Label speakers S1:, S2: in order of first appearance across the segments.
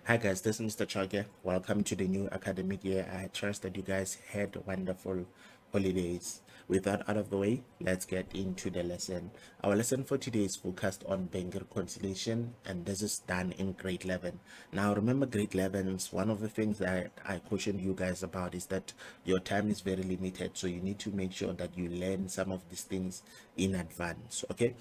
S1: Hi guys, this is Mr. Chauke. Welcome to the new academic year. I trust that you guys had wonderful holidays. With that out of the way, let's get into the lesson. Our lesson for today is focused on bank reconciliation, and this is done in grade 11. Now remember, grade 11's one of the things that I cautioned you guys about is that your time is very limited, so you need to make sure that you learn some of these things in advance. Okay,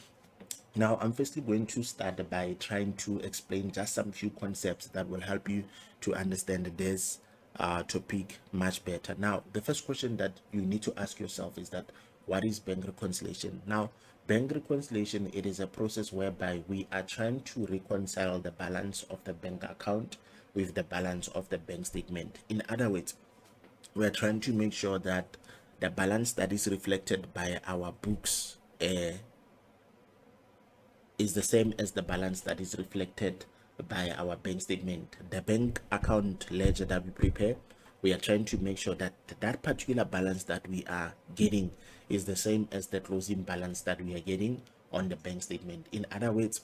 S1: now, I'm firstly going to start by trying to explain just some few concepts that will help you to understand this topic much better. Now, the first question that you need to ask yourself is that what is bank reconciliation? Now, bank reconciliation, it is a process whereby we are trying to reconcile the balance of the bank account with the balance of the bank statement. In other words, we're trying to make sure that the balance that is reflected by our books is the same as the balance that is reflected by our bank statement. The bank account ledger that we prepare, we are trying to make sure that that particular balance that we are getting is the same as the closing balance that we are getting on the bank statement. In other words,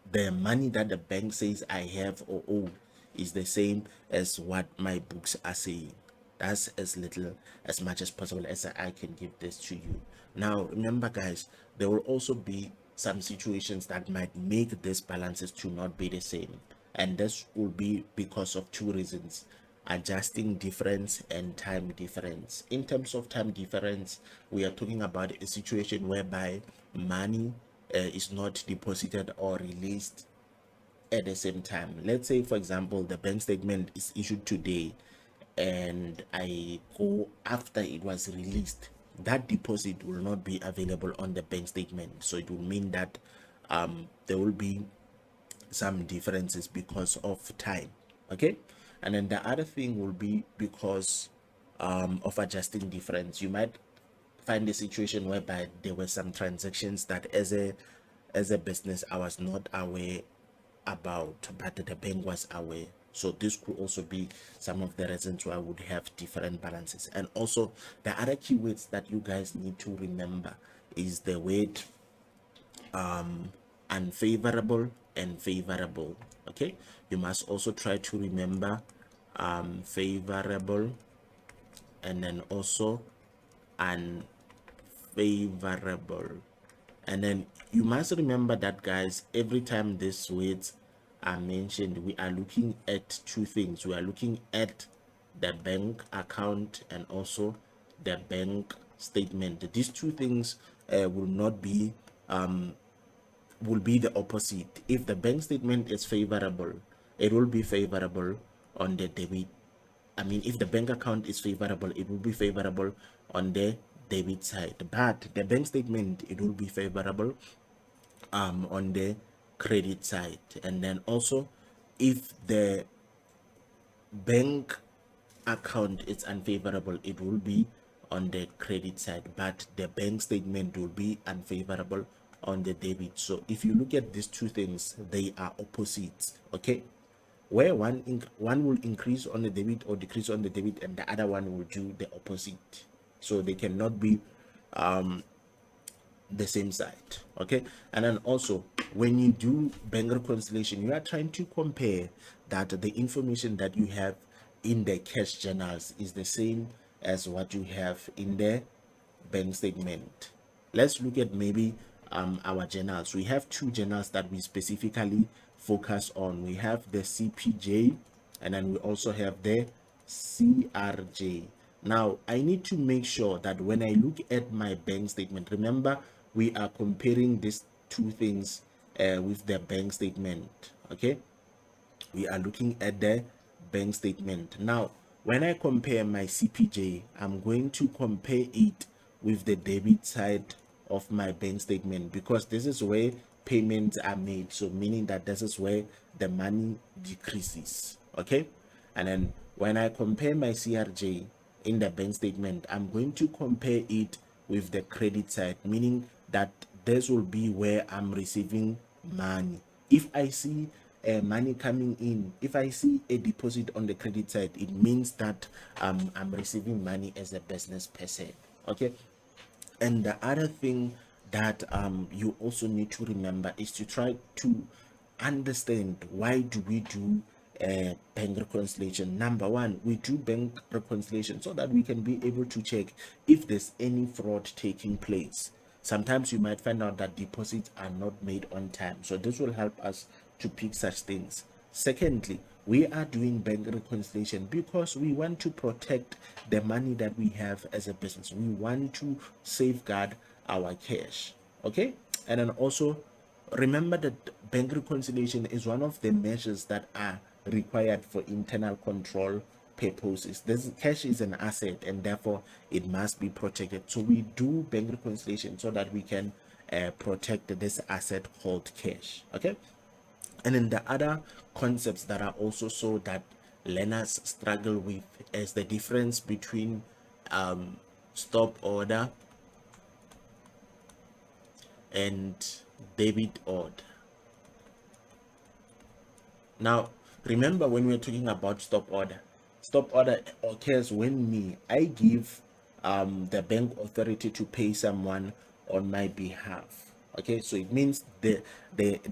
S1: the money that the bank says I have or owe is the same as what my books are saying. That's as little as much as possible as I can give this to you. Now remember guys, there will also be some situations that might make these balances to not be the same, and this will be because of two reasons: adjusting difference and time difference. In terms of time difference, we are talking about a situation whereby money is not deposited or released at the same time. Let's say, for example, the bank statement is issued today and I go after it was released. That deposit will not be available on the bank statement. So it will mean that there will be some differences because of time. Okay. And then the other thing will be because of adjusting difference. You might find a situation whereby there were some transactions that as a business I was not aware about, but the bank was aware. So this could also be some of the reasons why I would have different balances. And also the other keywords that you guys need to remember is the word unfavorable and favorable. Okay, you must also try to remember favorable and then also unfavorable. And then you must remember that guys, every time these words are mentioned, we are looking at two things. We are looking at the bank account and also the bank statement. These two things will not be will be the opposite. If the bank statement is favorable, it will be favorable on the debit. I mean, if the bank account is favorable, it will be favorable on the debit side. But the bank statement, it will be favorable on the credit side. And then also, if the bank account is unfavorable, it will be on the credit side, but the bank statement will be unfavorable on the debit. So if you look at these two things, they are opposites. Okay, where one will increase on the debit or decrease on the debit, and the other one will do the opposite. So they cannot be the same side. Okay, and then also when you do bank reconciliation, you are trying to compare that the information that you have in the cash journals is the same as what you have in the bank statement. Let's look at maybe our journals. We have two journals that we specifically focus on. We have the CPJ and then we also have the CRJ. Now I need to make sure that when I look at my bank statement, remember we are comparing these two things with the bank statement. Okay, we are looking at the bank statement. Now when I compare my CPJ, I'm going to compare it with the debit side of my bank statement, because this is where payments are made, so meaning that this is where the money decreases. Okay, and then when I compare my CRJ in the bank statement, I'm going to compare it with the credit side, meaning that this will be where I'm receiving money. If I see money coming in, if I see a deposit on the credit side, it means that I'm receiving money as a business person. Okay, and the other thing that you also need to remember is to try to understand why do we do bank reconciliation. Number one, we do bank reconciliation so that we can be able to check if there's any fraud taking place. Sometimes you might find out that deposits are not made on time, so this will help us to pick such things. Secondly, we are doing bank reconciliation because we want to protect the money that we have as a business. We want to safeguard our cash. Okay, and then also remember that bank reconciliation is one of the measures that are required for internal control purposes. This cash is an asset and therefore it must be protected. So we do bank reconciliation so that we can protect this asset called cash. Okay, and then the other concepts that are also so that learners struggle with is the difference between stop order and debit order. Now, remember when we're talking about stop order occurs when I give the bank authority to pay someone on my behalf. Okay, so it means the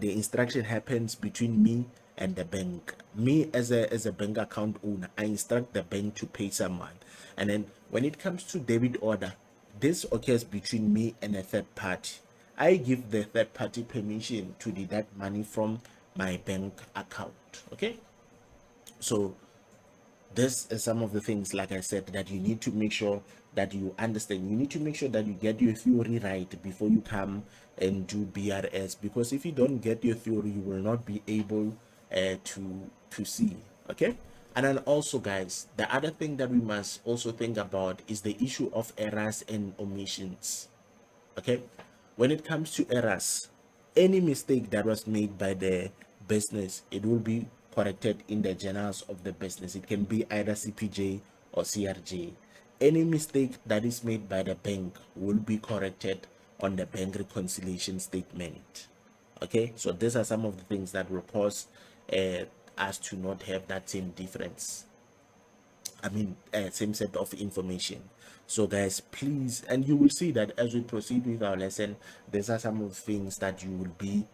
S1: instruction happens between me and the bank. Me as a bank account owner, I instruct the bank to pay someone. And then when it comes to debit order, this occurs between me and a third party. I give the third party permission to deduct money from my bank account. Okay, so this is some of the things, like I said, that you need to make sure that you understand. You need to make sure that you get your theory right before you come and do BRS, because if you don't get your theory, you will not be able to see. Okay, and then also, guys, the other thing that we must also think about is the issue of errors and omissions. Okay, when it comes to errors, any mistake that was made by the business, it will be corrected in the journals of the business. It can be either CPJ or CRJ. Any mistake that is made by the bank will be corrected on the bank reconciliation statement. Okay, so these are some of the things that will cause us to not have that same difference. Same set of information. So guys, please, and you will see that as we proceed with our lesson, these are some of the things that you will be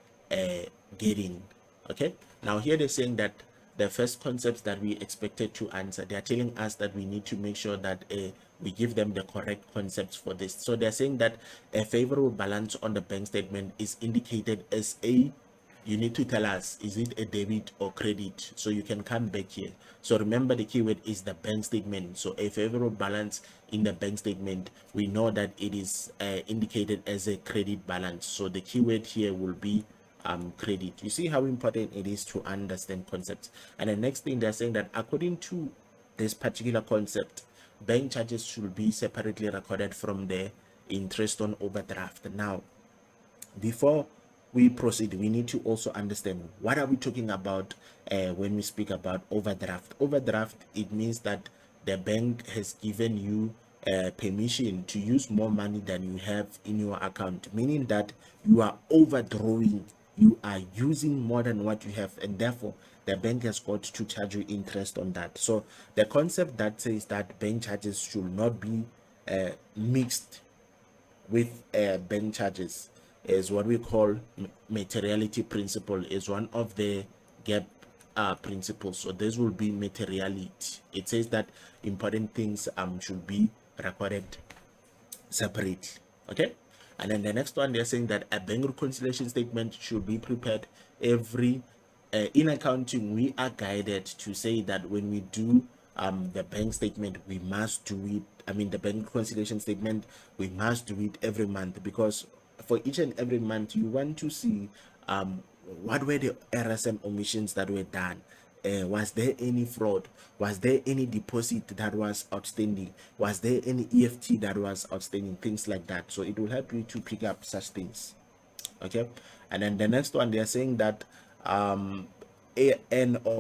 S1: getting. Okay, now here they're saying that the first concepts that we expected to answer, they are telling us that we need to make sure that we give them the correct concepts for this. So they're saying that a favorable balance on the bank statement is indicated as a, you need to tell us, is it a debit or credit? So you can come back here. So remember, the keyword is the bank statement. So a favorable balance in the bank statement, we know that it is indicated as a credit balance. So the keyword here will be credit. You see how important it is to understand concepts. And the next thing, they're saying that according to this particular concept, bank charges should be separately recorded from the interest on overdraft. Now, before we proceed, we need to also understand what are we talking about when we speak about overdraft. Overdraft, it means that the bank has given you permission to use more money than you have in your account, meaning that you are overdrawing, you are using more than what you have, and therefore the bank has got to charge you interest on that. So the concept that says that bank charges should not be mixed with bank charges is what we call materiality principle, is one of the gap principles. So this will be materiality. It says that important things should be recorded separately. Okay, and then the next one, they're saying that a bank reconciliation statement should be prepared every in accounting. We are guided to say that when we do the bank statement, we must do it, the bank reconciliation statement, we must do it every month, because for each and every month you want to see what were the errors and omissions that were done. Was there any fraud? Was there any deposit that was outstanding? Was there any EFT that was outstanding? Things like that. So it will help you to pick up such things. Okay, and then the next one, they're saying that NOA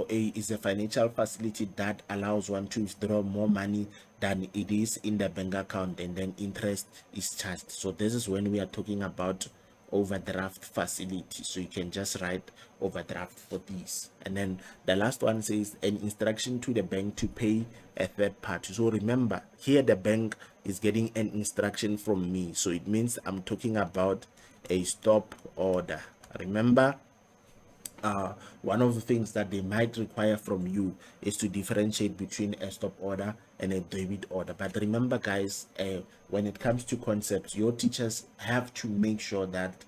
S1: is a financial facility that allows one to withdraw more money than it is in the bank account, and then interest is charged. So this is when we are talking about overdraft facility. So you can just write overdraft for these. And then the last one says an instruction to the bank to pay a third party. So remember, here the bank is getting an instruction from me, so it means I'm talking about a stop order. Remember, one of the things that they might require from you is to differentiate between a stop order and a debit order. But remember, guys, when it comes to concepts, your teachers have to make sure that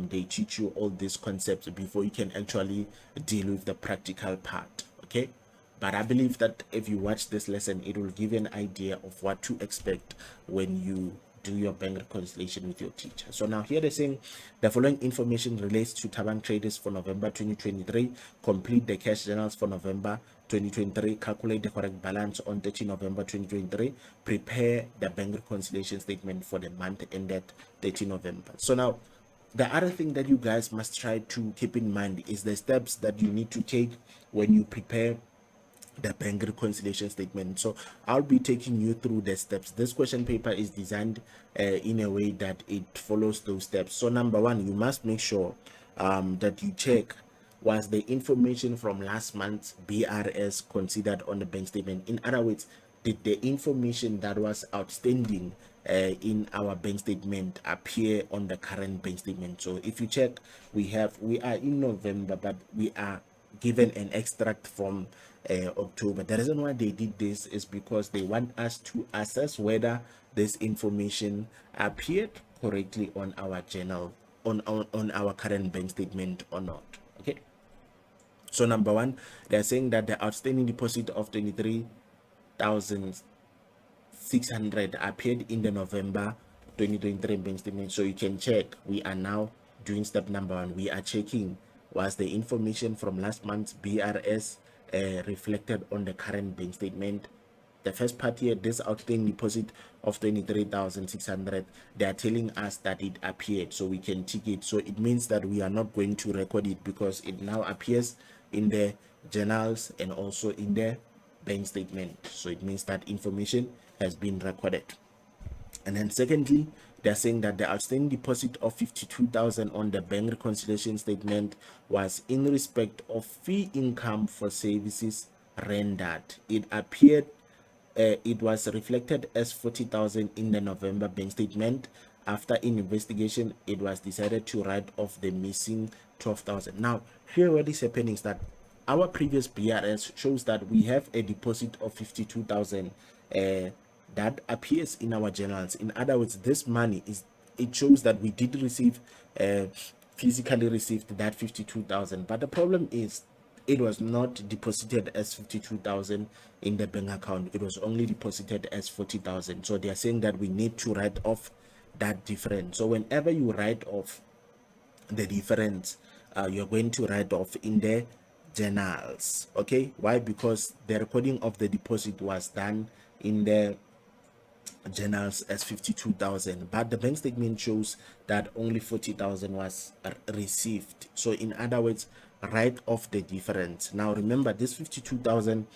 S1: they teach you all these concepts before you can actually deal with the practical part. Okay, but I believe that if you watch this lesson, it will give you an idea of what to expect when you do your bank reconciliation with your teacher. So now here they're saying the following information relates to Tabang traders for November 2023. Complete the cash journals for November 2023. Calculate the correct balance on 30 November 2023. Prepare the bank reconciliation statement for the month ended 30 November. So now the other thing that you guys must try to keep in mind is the steps that you need to take when you prepare the bank reconciliation statement. So I'll be taking you through the steps. This question paper is designed in a way that it follows those steps. So number one, you must make sure that you check, was the information from last month's BRS considered on the bank statement. In other words, did the information that was outstanding in our bank statement appear on the current bank statement? So if you check, we are in November, but we are given an extract from October. The reason why they did this is because they want us to assess whether this information appeared correctly on our journal, on our current bank statement or not. Okay, so number one, they're saying that the outstanding deposit of 23,600 appeared in the November 2023 bank statement. So you can check, we are now doing step number one. We are checking, was the information from last month's BRS reflected on the current bank statement. The first part here, this outstanding deposit of 23,600, they are telling us that it appeared, so we can tick it. So it means that we are not going to record it because it now appears in the journals and also in the bank statement. So it means that information has been recorded. And then secondly, they're saying that the outstanding deposit of 52,000 on the bank reconciliation statement was in respect of fee income for services rendered. It appeared, it was reflected as 40,000 in the November bank statement. After investigation, it was decided to write off the missing 12,000. Now, here what is happening is that our previous BRS shows that we have a deposit of 52,000 that appears in our journals. In other words, this money is, it shows that we did receive physically received that 52,000, but the problem is it was not deposited as 52,000 in the bank account. It was only deposited as 40,000. So they are saying that we need to write off that difference. So whenever you write off the difference, you're going to write off in the journals. Okay, why? Because the recording of the deposit was done in the journals as 52,000, but the bank statement shows that only 40,000 was received. So in other words, write off the difference. Now remember, this 52,000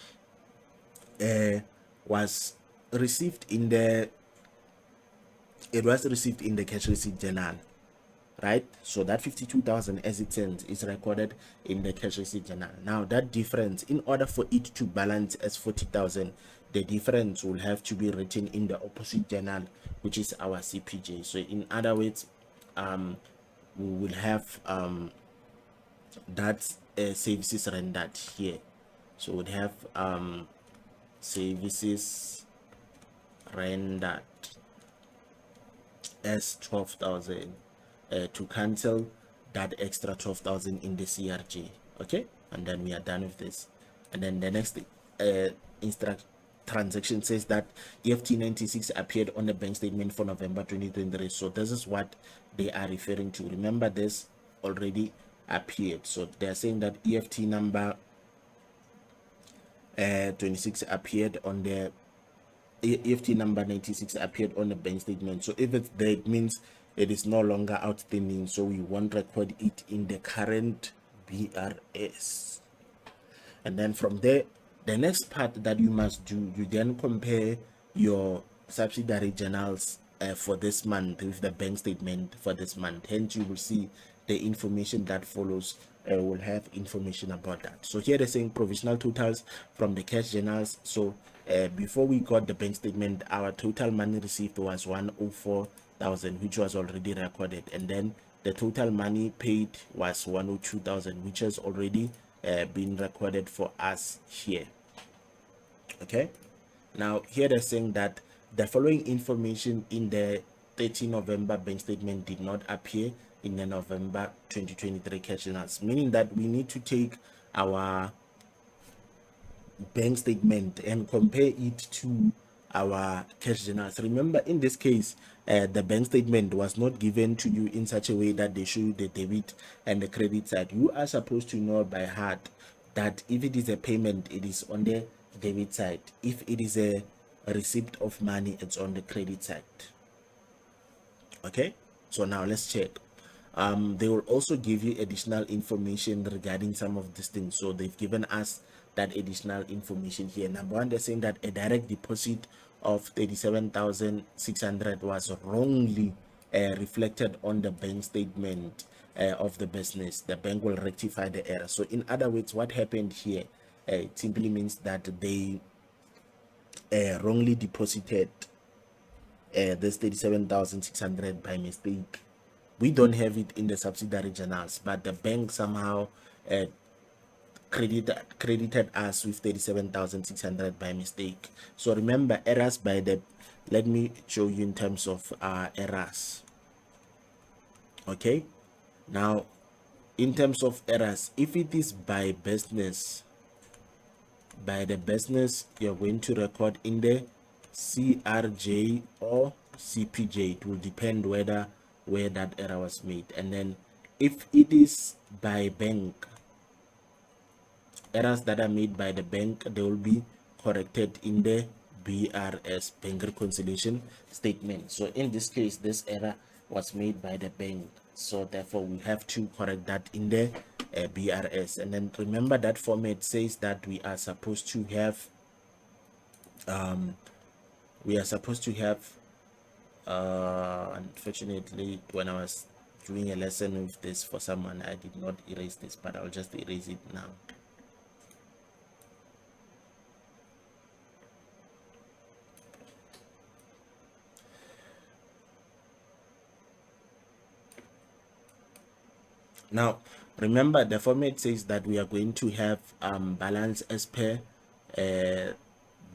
S1: was received in the, it was received in the cash receipt journal, right? So that 52,000 as it stands is recorded in the cash receipt journal. Now that difference, in order for it to balance as 40,000, the difference will have to be written in the opposite journal, which is our CPJ. So in other words, we will have that services rendered here. So we'd have services rendered as 12,000 to cancel that extra 12,000 in the CRJ. Okay, and then we are done with this. And then the next transaction says that EFT 96 appeared on the bank statement for November 2023. So this is what they are referring to. Remember, this already appeared. So they are saying that EFT number 26 appeared on the EFT number 96 appeared on the bank statement. So if it's there, it means it is no longer outstanding, so we won't record it in the current BRS. And then from there, the next part that you must do, you then compare your subsidiary journals for this month with the bank statement for this month. Hence, you will see the information that follows will have information about that. So here they're saying provisional totals from the cash journals. So before we got the bank statement, our total money received was 104,000, which was already recorded, and then the total money paid was 102,000, which has already been recorded for us here. Okay, now here they're saying that the following information in the 30 November bank statement did not appear in the November 2023 cash journals, meaning that we need to take our bank statement and compare it to our cash journals. Remember, in this case, the bank statement was not given to you in such a way that they show you the debit and the credit side. You are supposed to know by heart that if it is a payment, it is on the debit side. If it is a receipt of money, it's on the credit side. Okay, so now let's check. They will also give you additional information regarding some of these things. So they've given us that additional information here. Number one, they're saying that a direct deposit of 37,600 was wrongly reflected on the bank statement of the business. The bank will rectify the error. So in other words, what happened here, it simply means that they wrongly deposited this 37,600 by mistake. We don't have it in the subsidiary journals, but the bank somehow credited us with 37,600 by mistake. So remember, errors by the, let me show you in terms of errors. Okay, now in terms of errors, if it is by business, you're going to record in the CRJ or CPJ. It will depend where that error was made. And then if it is by bank, errors that are made by the bank, they will be corrected in the BRS, bank reconciliation statement. So in this case, this error was made by the bank, so therefore we have to correct that in the BRS. And then remember that format says that we are supposed to have unfortunately, when I was doing a lesson with this for someone, I did not erase this, but I'll just erase it now. Now remember, the format says that we are going to have balance as per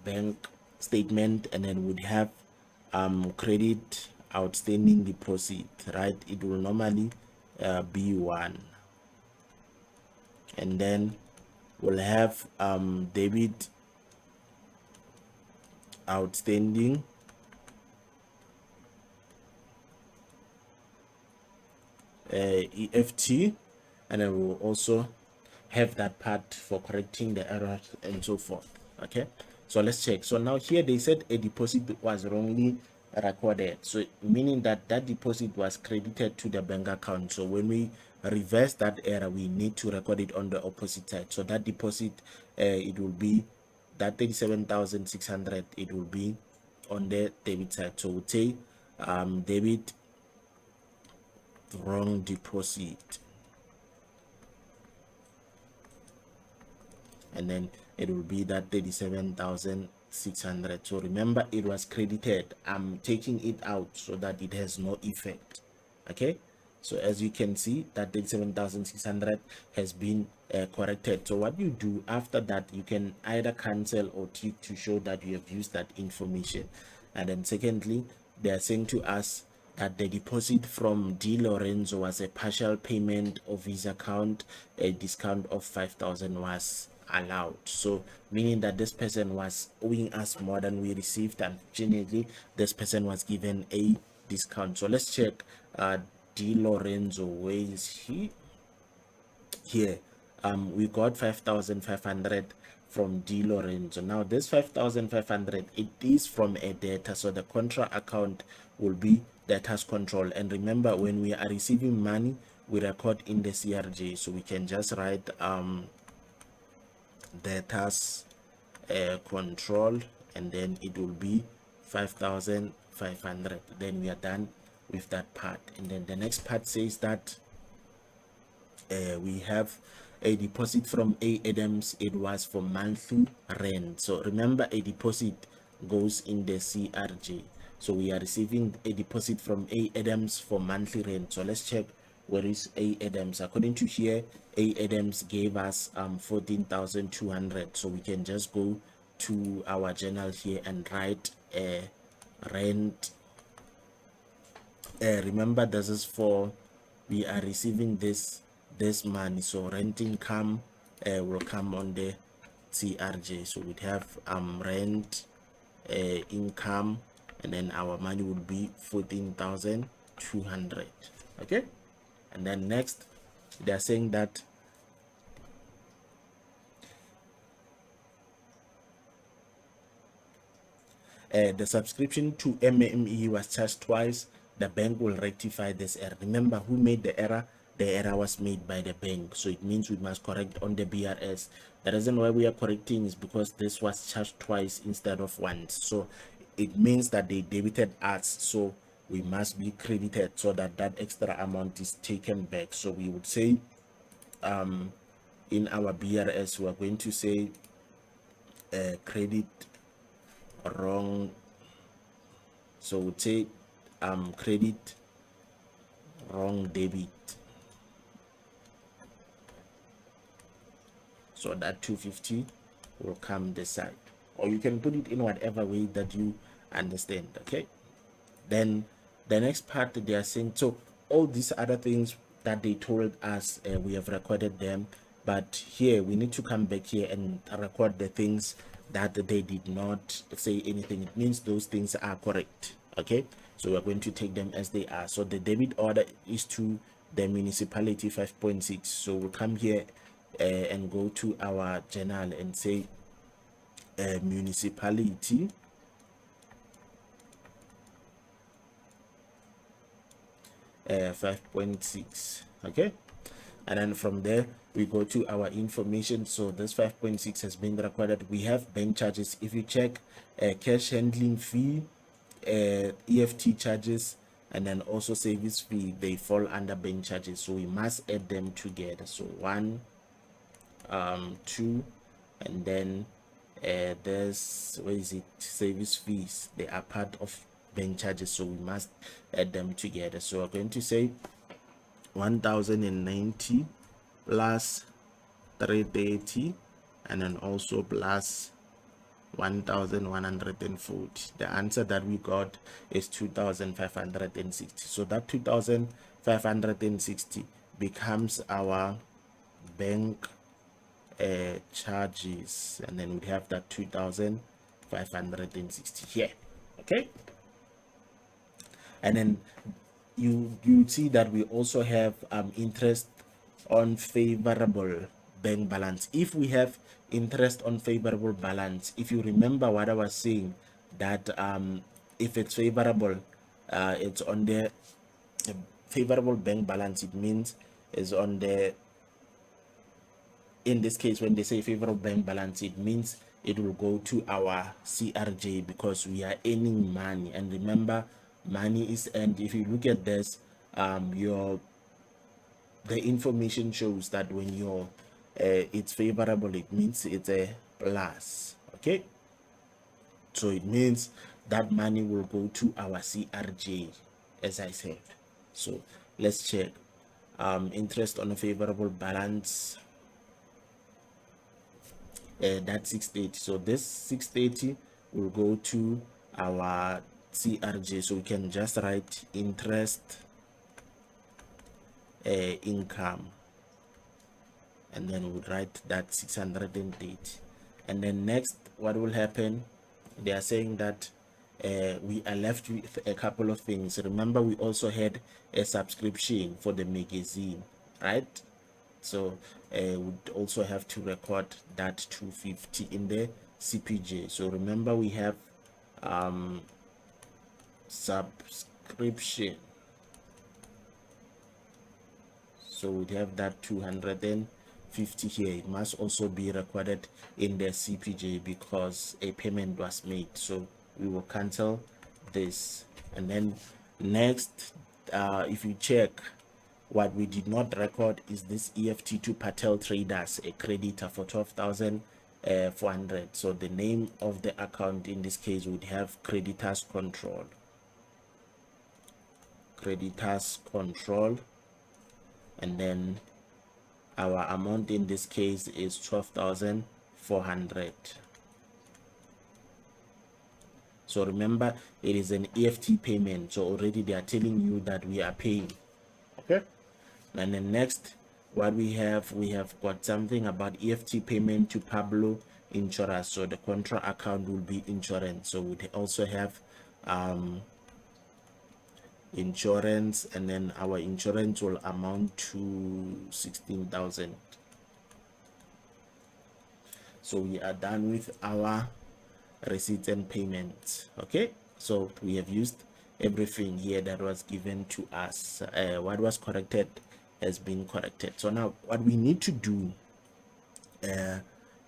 S1: bank statement, and then would have credit outstanding deposit, right? It will normally be 1, and then we'll have debit outstanding EFT, and then we'll also have that part for correcting the errors and so forth. Okay, so let's check. So now here they said a deposit was wrongly recorded, so meaning that that deposit was credited to the bank account. So when we reverse that error, we need to record it on the opposite side. So that deposit, it will be that 37,600, it will be on the debit side. So we'll say debit wrong deposit, and then it will be that 37,600. So remember, it was credited. I'm taking it out so that it has no effect. Okay, so as you can see, that 37,600 has been corrected. So what you do after that, you can either cancel or tick to show that you have used that information. And then secondly, they are saying to us that the deposit from D Lorenzo was a partial payment of his account. A discount of 5,000 was allowed, so meaning that this person was owing us more than we received. Unfortunately, this person was given a discount. So let's check D Lorenzo. Where is he? Here. We got 5,500 from D Lorenzo. Now this 5,500, it is from a debtor, so the contra account will be debtors control. And remember, when we are receiving money, we record in the CRJ, so we can just write debtors control, and then it will be 5,500. Then we are done with that part. And then the next part says that we have a deposit from A Adams. It was for monthly rent. So remember, a deposit goes in the CRJ, so we are receiving a deposit from A Adams for monthly rent. So let's check where is A Adams? According to here, A Adams gave us 14,200. So we can just go to our journal here and write rent. Remember, this is for, we are receiving this money, so rent income will come on the CRJ. So we'd have rent income, and then our money would be 14,200. okay. And then next, they are saying that the subscription to MME was charged twice. The bank will rectify this error. Remember, who made the error? The error was made by the bank, so it means we must correct on the BRS. The reason why we are correcting is because this was charged twice instead of once, so it means that they debited us, so we must be credited so that that extra amount is taken back. So we would say in our BRS, we are going to say credit wrong. So we'll say credit wrong debit. So that 250 will come this side, or you can put it in whatever way that you understand. Okay. Then the next part, they are saying, so all these other things that they told us, we have recorded them, but here we need to come back here and record the things that they did not say anything. It means those things are correct. Okay, so we're going to take them as they are. So the debit order is to the municipality 5.6. So we'll come here and go to our journal and say municipality 5.6. okay. And then from there we go to our information. So this 5.6 has been recorded. We have bank charges. If you check cash handling fee, EFT charges, and then also service fee, they fall under bank charges, so we must add them together. So 1 2, and then there's, where is it, service fees, they are part of bank charges, so we must add them together. So we're going to say 1090 plus 330, and then also plus 1140. The answer that we got is 2560. So that 2560 becomes our bank charges, and then we have that 2560 here. Okay. And then you see that we also have interest on favorable bank balance. If we have interest on favorable balance, if you remember what I was saying, that if it's favorable, it's on the favorable bank balance, it means is on the, in this case, when they say favorable bank balance, it means it will go to our CRJ because we are earning money. And remember, money is earned. If you look at this, the information shows that when you're it's favorable, it means it's a plus. Okay, so it means that money will go to our CRJ, as I said. So let's check interest on a favorable balance. That's 630. So this 630 will go to our CRJ, so we can just write interest income, and then we'll write that 680. And then next, what will happen, they are saying that we are left with a couple of things. Remember, we also had a subscription for the magazine, right? So would also have to record that 250 in the CPJ. So remember, we have subscription, so we have that 250 here. It must also be recorded in the CPJ because a payment was made, so we will cancel this. And then next, if you check, what we did not record is this EFT to Patel Traders, a creditor for 12,400. So the name of the account in this case would have creditors control. Creditors control. and then our amount in this case is 12,400. So remember, it is an EFT payment, so already they are telling you that we are paying. Okay, and then next, what we have got something about EFT payment to Pablo Insurance. So the contra account will be insurance. So we also have insurance, and then our insurance will amount to 16,000. So we are done with our receipts and payments. Okay, so we have used everything here that was given to us. What was corrected has been corrected. So now what we need to do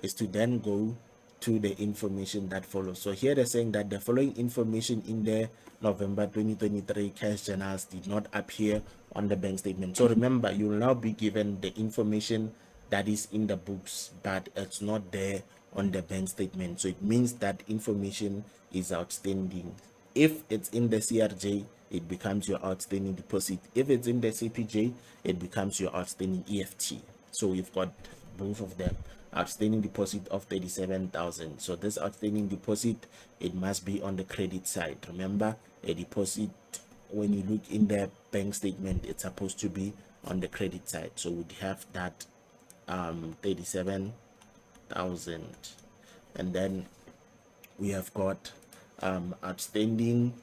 S1: is to then go to the information that follows. So here they're saying that the following information in the November 2023 cash journals did not appear on the bank statement. So remember, you will now be given the information that is in the books, but it's not there on the bank statement. So it means that information is outstanding. If it's in the CRJ, it becomes your outstanding deposit. If it's in the CPJ, it becomes your outstanding EFT. So we've got both of them. Outstanding deposit of 37,000. So this outstanding deposit, it must be on the credit side. Remember, a deposit, when you look in the bank statement, it's supposed to be on the credit side. So we'd have that 37,000, and then we have got outstanding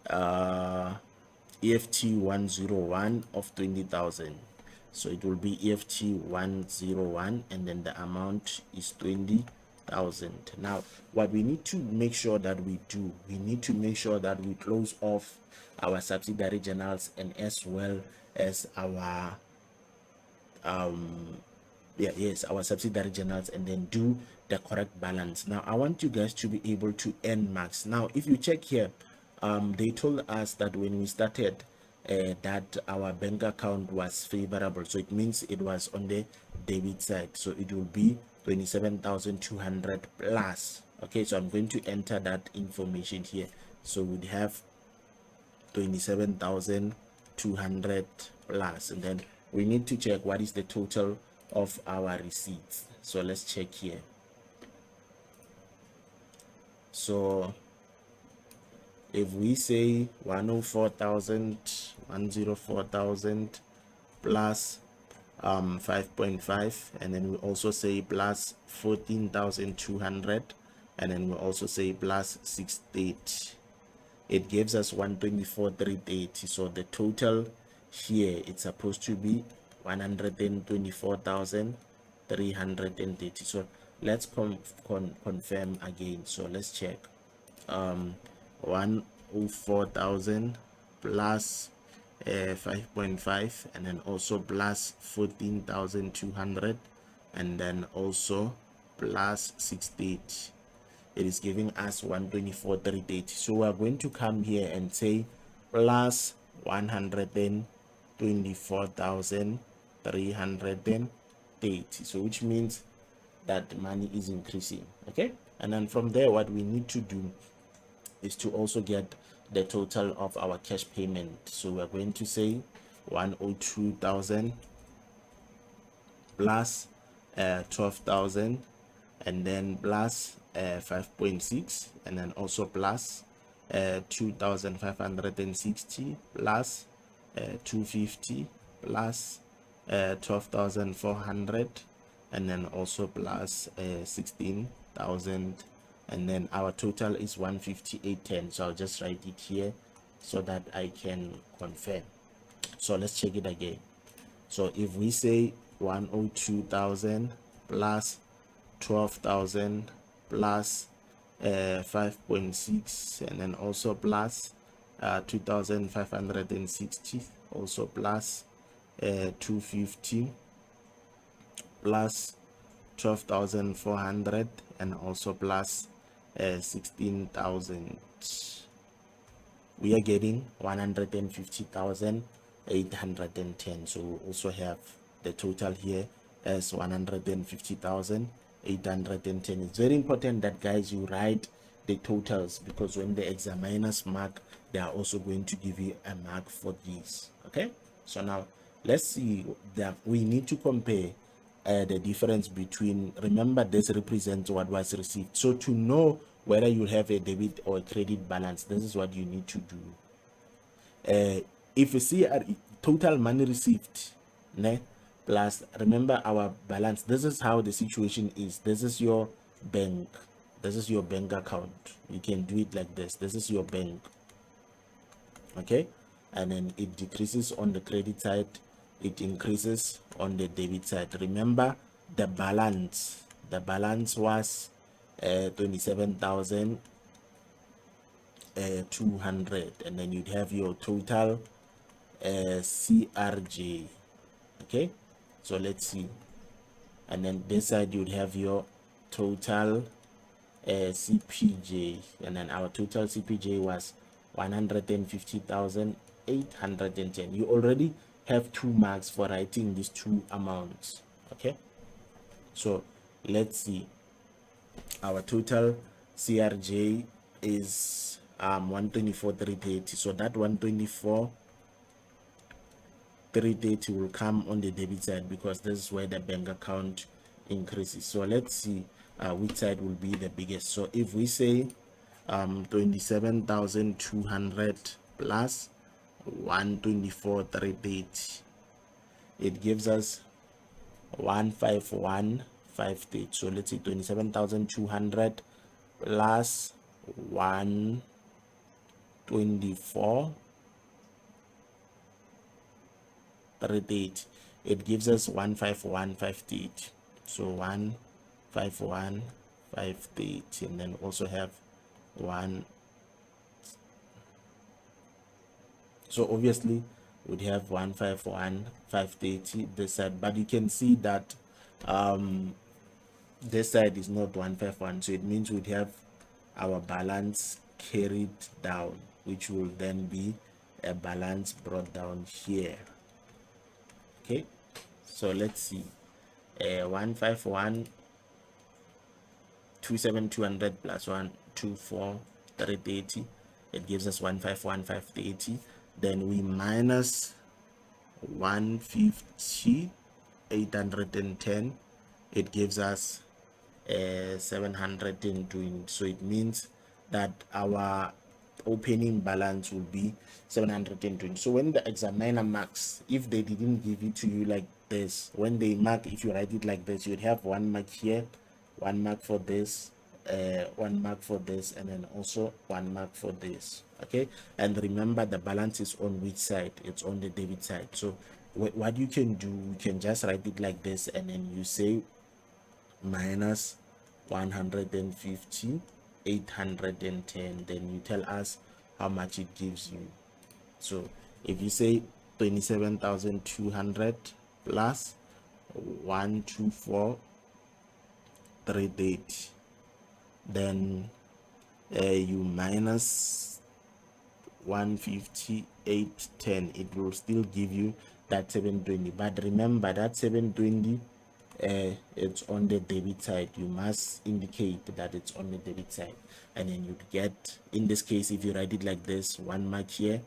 S1: EFT 101 of 20,000. So it will be EFT 101, and then the amount is 20,000. Now what we need to make sure that we do, we need to make sure that we close off our subsidiary journals, and as well as our our subsidiary journals, and then do the correct balance. Now I want you guys to be able to earn max. Now if you check here, they told us that when we started that our bank account was favorable, so it means it was on the debit side, so it will be 27,200 plus. Okay, so I'm going to enter that information here. So we'd have 27,200 plus, and then we need to check what is the total of our receipts. So let's check here. So if we say 104,000 plus 5.5, and then we also say plus 14,200, and then we also say plus 680, it gives us 124,380. So the total here, it's supposed to be 124,330. So let's confirm again. So let's check. 104,000 plus 5.5, and then also plus 14,200, and then also plus 680. It is giving us 124,380. So we are going to come here and say plus 124,330. So which means that money is increasing. Okay, and then from there, what we need to do is to also get the total of our cash payment. So we're going to say 102,000 plus 12,000, and then plus 5.6, and then also plus 2,560 plus 250 plus 12,400, and then also plus 16,000, and then our total is 158.10. So I'll just write it here so that I can confirm. So let's check it again. So if we say 102,000 plus 12,000 plus 5.6, and then also plus 2,560, also plus 250 plus 12,400, and also plus 16,000. We are getting 150,810. So we also have the total here as 150,810. It's very important that, guys, you write the totals, because when the examiners mark, they are also going to give you a mark for these. Okay, so now let's see that we need to compare the difference between, remember this represents what was received. So to know whether you have a debit or a credit balance, this is what you need to do. If you see total money received, ne, plus remember our balance, this is how the situation is. This is your bank, this is your bank account. You can do it like this. This is your bank, okay, and then it decreases on the credit side, it increases on the debit side. Remember the balance was 27,200, and then you'd have your total CRJ. Okay, so let's see, and then this side you'd have your total CPJ, and then our total CPJ was 150,810. You already have 2 marks for writing these two amounts. Okay, so let's see, our total CRJ is 124,330. So that 124,330 will come on the debit side because this is where the bank account increases. So let's see which side will be the biggest. So if we say 27,200 plus 124,330, it gives us 151,530. So let's say 27,200 plus 124,330, it gives us 151,530. So 151,530, and then also have one. So obviously we'd have 151,530 this side, but you can see that this side is not 151, so it means we'd have our balance carried down, which will then be a balance brought down here. Okay, so let's see, 151 27,200 plus 124,330, it gives us 151,530. Then we minus 150,810, it gives us 720. So it means that our opening balance will be 720. So when the examiner marks, if they didn't give it to you like this, when they mark, if you write it like this, you'd have 1 mark here, 1 mark for this, 1 mark for this, and then also 1 mark for this. Okay, and remember the balance is on which side? It's on the debit side. So what you can do, you can just write it like this, and then you say minus 150, 810, then you tell us how much it gives you. So if you say 27,200 plus 124,330, then you minus 158.10, it will still give you that 720. But remember that 720, it's on the debit side. You must indicate that it's on the debit side, and then you'd get, in this case, if you write it like this, 1 mark here,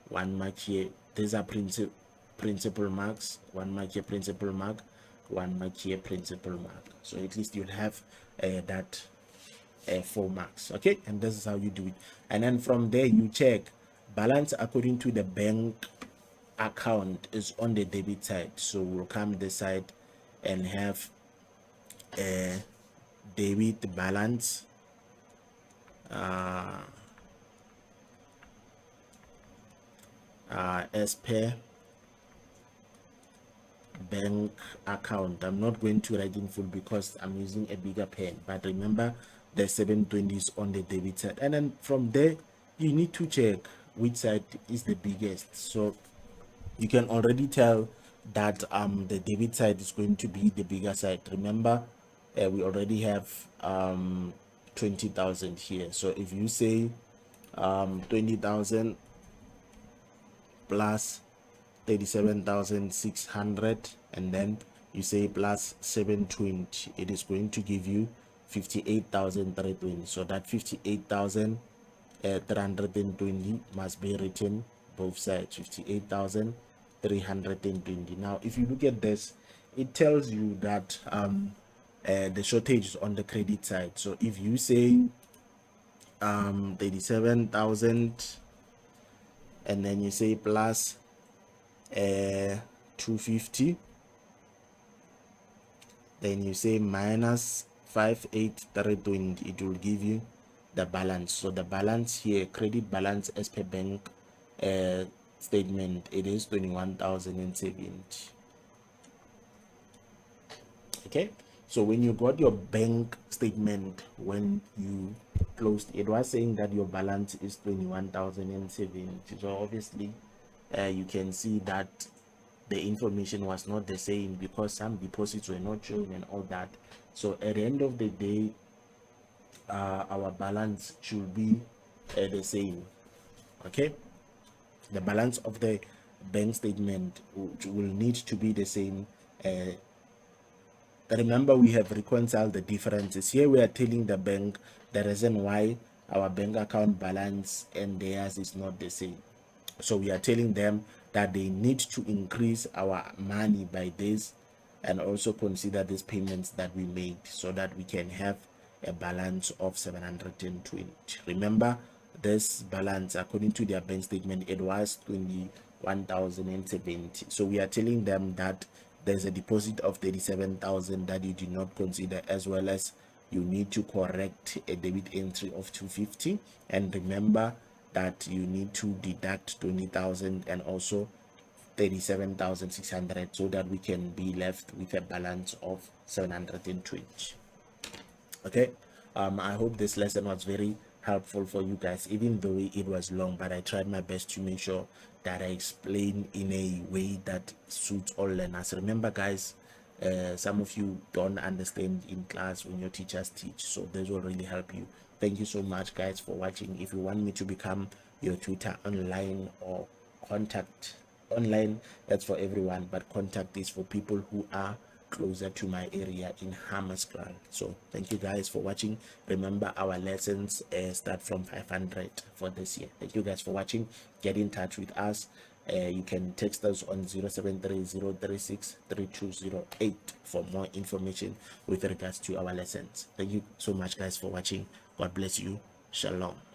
S1: 1 mark here. These are principal marks. 1 mark here, principal mark, 1 mark here, principal mark. So at least you'll have that 4 marks. Okay, and this is how you do it. And then from there you check balance according to the bank account is on the debit side. So we'll come this side and have a debit balance as per bank account. I'm not going to write in full because I'm using a bigger pen, but remember the 720 is on the debit side, and then from there you need to check which side is the biggest. So you can already tell that the debit side is going to be the bigger side. Remember we already have 20,000 here. So if you say 20,000 plus 37,600, and then you say plus 720, it is going to give you 58,320. So that 58,320 must be written both sides. 58,320 320. Now if you look at this, it tells you that the shortage is on the credit side. So if you say 37,000 and then you say plus 250, then you say minus 58320, it will give you the balance. So the balance here, credit balance as per bank statement, it is 21,070. Okay, so when you got your bank statement, when you closed, it was saying that your balance is 21,070. So obviously you can see that the information was not the same because some deposits were not shown and all that. So at the end of the day, our balance should be the same. Okay, the balance of the bank statement will need to be the same. Remember, we have reconciled the differences. Here we are telling the bank the reason why our bank account balance and theirs is not the same. So we are telling them that they need to increase our money by this and also consider these payments that we made so that we can have a balance of 720. Remember, this balance, according to their bank statement, it was 21,070. So we are telling them that there's a deposit of 37,000 that you did not consider, as well as you need to correct a debit entry of 250. And remember that you need to deduct 20,000 and also 37,600 so that we can be left with a balance of 720. Okay, I hope this lesson was very helpful for you guys, even though it was long, but I tried my best to make sure that I explain in a way that suits all learners. Remember guys, some of you don't understand in class when your teachers teach, so this will really help you. Thank you so much guys for watching. If you want me to become your tutor online or contact online, that's for everyone, but contact is for people who are closer to my area in Hammarskraal. So thank you guys for watching. Remember, our lessons start from 500 for this year. Thank you guys for watching. Get in touch with us. You can text us on 0730363208 for more information with regards to our lessons. Thank you so much guys for watching. God bless you. Shalom.